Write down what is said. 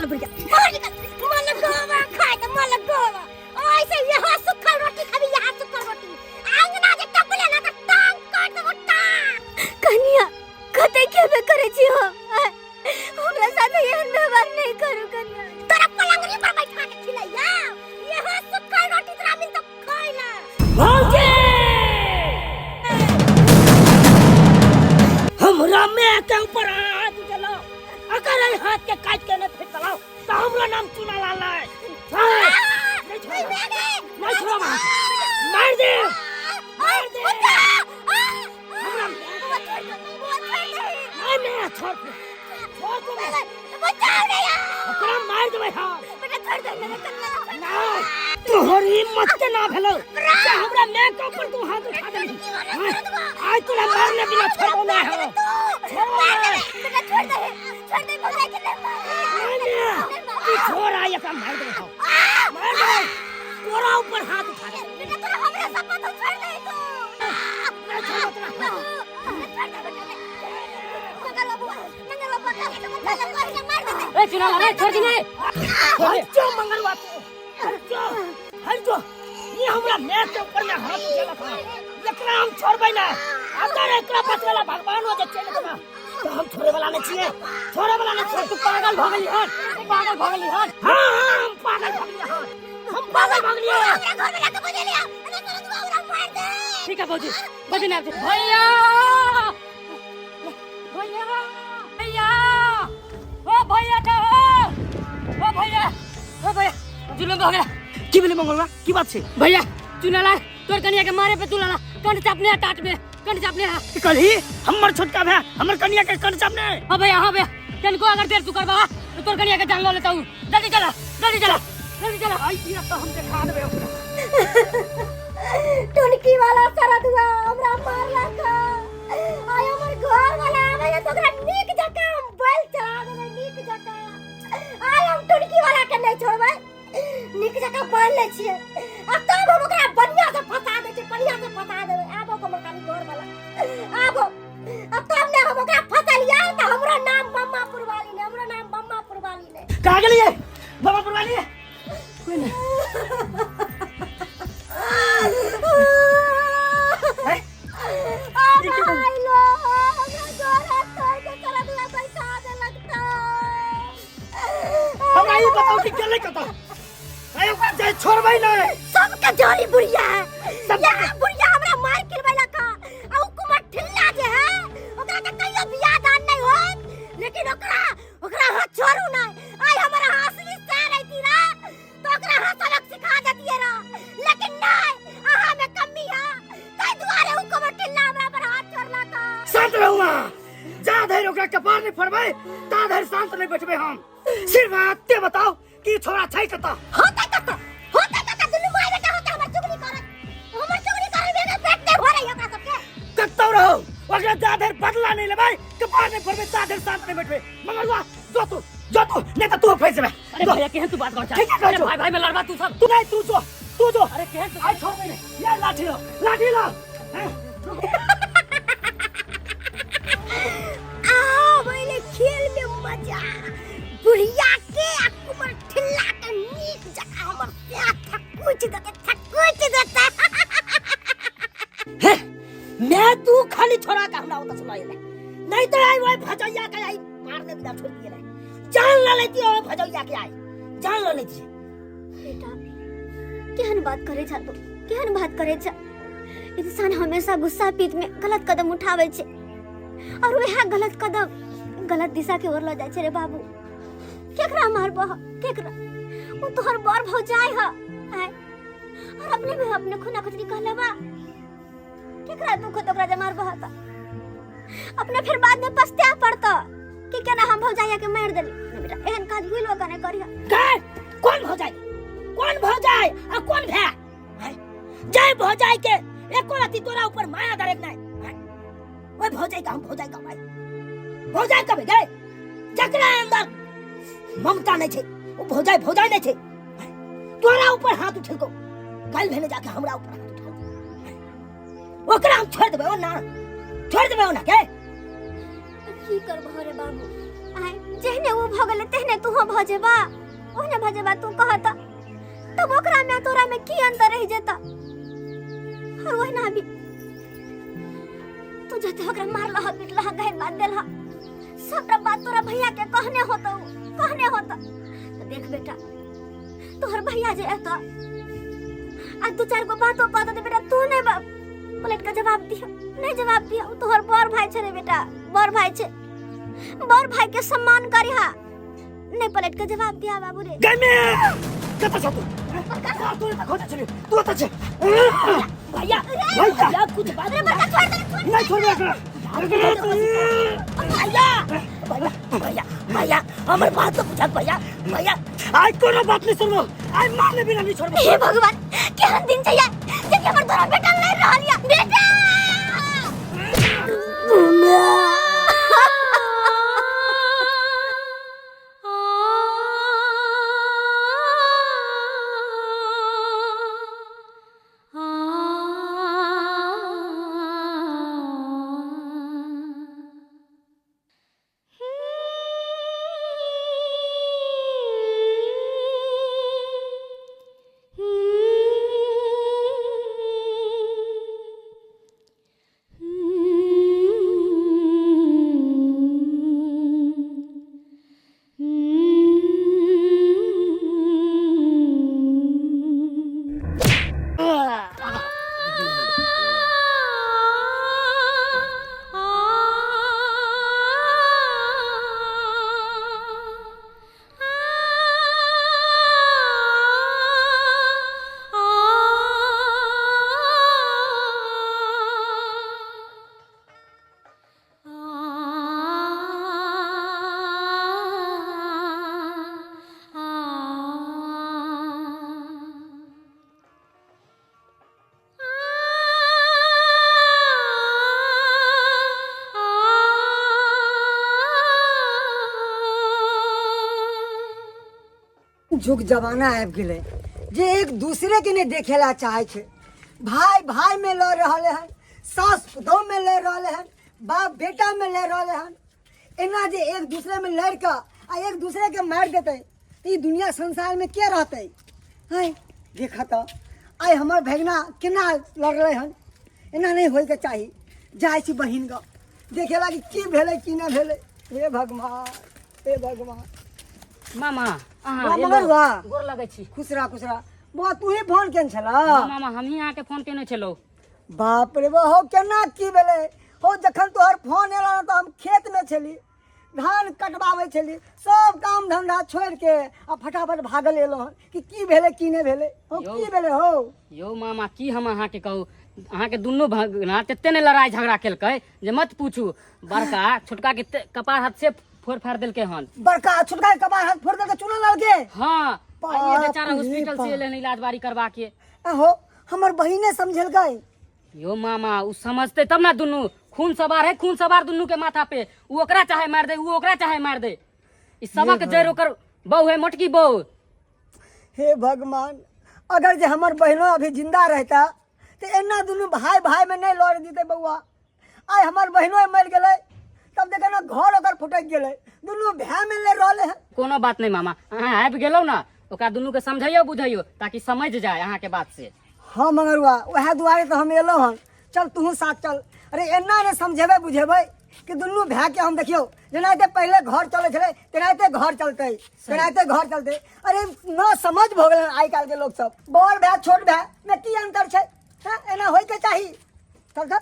बुढ़िया मलगोवा खाए तो मलगोवा ऐसे यहाँ सूखल रोटी खाबी यहाँ सूखल रोटी आंगना जे टपले ना तो टांग काट देबो टांग कन्या कते केबे करे छी हो हमरा साथे एहन व्यवहार नहीं करू कन्या तोरा पलंगरी पर बैठा के खिलाइया यहाँ सूखल रोटी तोरा मिल तो खाई ना भौजी हमरा में के ऊपर हाथ चलो अगर ये हाथ के काट के न फेंक दलाओ तो हमरा नाम चुना लाला है नहीं छोड़ा मार दे हमरा मैं छोड़ दे बचाओ रे ओकरा मार देबै हम बेटा छोड़ दे ना तोहर हिम्मत के ना भेलो जे हमरा मैं के ऊपर तू हाथ उठा देली आज तोरा मारने बिना छोड़ो ना हो बेटा छोड़ दे बोला के नहीं तू छोड़ आ ये काम मार दे मार दे तोरा ऊपर हाथ उठा दे बेटा तोरा हमरा सब तो छोड़ दे तू मैं छोड़ दे ए चुना रे छोड़ दी नहीं हटो मंगलवा हटो ये हमरा मैं के ऊपर में हाथ उठेला था एकरा हम छोड़बै ना अगर एकरा बचवेला भगवान हो जे चले तना तो हम छोड़े वाला नहीं छिए तू पागल भ गेली हन हां हम पागल भ गेली हन हम पागल भ गेली हमरा घर में लाके बजे लिया अरे तोरा तू हमरा मार दे ठीक है भौजी बजे ना भैया ओ भैया का ओ भैया जुलम हो गया की बोले मंगलवा की बात छे भैया चुनाला तोर कन्या के मारे पे तुलाला कंठ चापने टाट में कंठ चापने कलही हमर छोटका भै हमर कन्या के कंठ चापने हां भैया तनको अगर देर तू करबा तो तोर कन्या के जान लो लेता हूं जल्दी चला आई तीरा तो हम देखा देबे टोनकी वाला सारा दुआ हमरा मारला का आय हमर घर वाला आवे तो ओकरा नीक जका बैल चढ़ा देबे नीक जका आय हम टोनकी वाला के नहीं छोड़बै नीक जका बैल ले छिए अब तब हम ओकरा बढ़िया से फसा देबे आबो हमर कानी घर वाला आबो अब तब ने हम ओकरा फसलिया त हमरो नाम बम्मा पुरवाली ने का गेलिए बम्मा पुरवाली कोई नहीं बताओ कि क्या नहीं करता अरे ओकरा जाय छोड़बै नहीं सबके जोरी बुढ़िया है सब बुढ़िया हमरा मार किरबैला का आ हुकुमत ठिल्ला जे है ओकरा के कहियो बियाह दान नहीं हो लेकिन ओकरा हाथ छोड़ू नहीं आई हमरा हासली से रहती रा तो ओकरा हसलक सिखा देतिए रा लेकिन नहीं आहा में कमी है कई दुआरे हुकुमत ठिल्ला हमरा पर हाथ छोड़ला का शांत रहुआ जा धैर्य ओकरा कपार नहीं फड़बै ता धैर्य शांत नहीं बैठबै हम सिर्फ आते बताओ कि छोरा छै कता होता दुनु माय बेटा होता हमर चुगली करे बेगा पेट नहीं हो रही ओकरा सबके कतौ रहो ओकरा जाधर बदला नहीं लेबै कपार नहीं फड़बै जाधर शांत नहीं बैठबै मंगलवा जो तू नहीं तो तू फंस जेबे अरे भैया केहन तू बात कर ठीक है भाई में लड़वा तू सब तू नहीं तू जो अरे केहन तू आई छोड़ दे ये लाठी लो आ बोले खेल में मजा बुढ़िया के अकुमर ठिल्ला के नीक जका हमर प्यार थकुच देता है मैं तू खाली छोरा का हमरा होता सुनाई नहीं तो आई वो भजैया के आई मारने बिना छोड़ दिए रे जान ला लेती हो भजैया के आई जान ला लेती बेटा केहन बात करे छ इंसान हमेशा गुस्सा पीत में गलत कदम उठावे छे और वह गलत कदम गलत दिशा के ओर ले जाय छे रे बाबू केकरा मारबो केकरा वो तोहर बर भौजाई है और अपने में अपने खुना खतरी कहलेबा केकरा तू को तोकरा जे मारबो त अपने फिर बाद में पछताए पड़तो कि केना हम भौजाइया के मार देली बेटा एहन काज हुइलो कने करिया कौन भौजाई आ कौन भै जय भौजाई के एको राती तोरा ऊपर माया धरत नहीं ओए भौजाई का भाई भौजाई कबे गए जकरा अंदर ममता नहीं छे वो भौजाई नहीं छे तोरा ऊपर हाथ उठेको कल भेने जाके हमरा ऊपर हाथ उठा ओकरा हम छोड़ देबे ना के की करबो रे बाबू आय जेहने वो भगले तेहने तू हो भजेबा ओहने भजेबा तू कहता तब ओकरा में तोरा में की अंतर रह जाता और ओहना भी तू जते ओकरा मारला ह पिटला ह गहन बात देला सबरा बात तोरा भैया के कहने होता तो देख बेटा तोहर भैया जे आता आज दो चार गो बातों कहता दे बेटा तू नहीं प्लेट का जवाब दिया नहीं जवाब दिया तोहर बड़ भाई छे रे बेटा बड़ भाई छे बड़ भाई के सम्मान करी हा नहीं प्लेट का जवाब दिया बाबू रे गमे कता छ तू खोज चले तू त छ भैया भैया कुछ बात रे बेटा छोड़ दे नहीं छोड़ना भैया भैया भैया हमारे बात तो पूछा भैया भैया आज कोनो बात नहीं सुनो आज मारने बिना नहीं छोड़ हे भगवान केहन दिन चाहिए जब हमर तोरा बेटा ले रहलिया बेटा जुग जमाना आबि गेलै जे एक दूसरे के नहीं देखेला चाहे छे भाई भाई में लड़ रहे हैं सास पुतोह में लड़ रहे हैं बाप बेटा में लड़ रहे हैं एना जे एक दूसरे में लड़ के आ एक दूसरे के मार देते तो ये दुनिया संसार में क्या रहते है देखा तो आई हमार भगना केना लड़ रहे हैं एना नहीं होय के चाहिए जाय छी बहिन का देखे लागी की भेले की ना भेले हे भगवान मामा गोर लगै छी खुशरा बा तू ही फोन केन छला मामा हम ही आके फोन केने छलो बाप रे बा हो केना की भेले हो जखन तोहर फोन एला त हम खेत में छली धान कटवावे छली सब काम धंधा छोड़ के आ फटाफट भागल एलो कि की भेले की नहीं भेले हो की भेले हो यो मामा की हम अहाँ के कहू अहाँ के दुन्नो भगना तते ने लड़ाई झगड़ा केलकै जे मत पूछू बड़का छोटका के कपार हाथ से फोड़ फाड़ देलके हन बड़का छोटका के कपार हाथ फोड़ देलके चुना लड़के हां ये बेचारा हॉस्पिटल से एले इलाज बारी करवा के हो हमर बहिने समझल गई यो मामा उ समझते तब ना दुन्नु खून सवार दुन्नु के माथा पे उ ओकरा चाहे मार दे उ ओकरा चाहे मार दे ई सबक जड़ ओकर बहू है मोटकी बहू हे भगवान अगर जे हमर बहनो अभी जिंदा रहता तो एना दुनू भाई में नहीं लड़ दीते बउआ आई हमार बहनो मर गए तब देखे ना घर ओकर फुटक गए दुनू भाई में ले रहले हैं कोनो बात नहीं मामा अहाँ आबि गेलौ ना ओकरा दुनू के समझाइयो बुझाइयो ताकि समझ जाए अहाँ के बात से हाँ मंगरुआ वह दुआरे तो हम एलो हन चल तू साथ चल अरे एना ने समझेबे बुझेबे कि दुनू भाई के हम देखियो जेनाते पहले घर चले छले तेनाते घर चलते अरे न समझ भ गेल आई काल के लोग सब बड़ भाई छोट भाई में की अंतर छै एना होय के चाही चल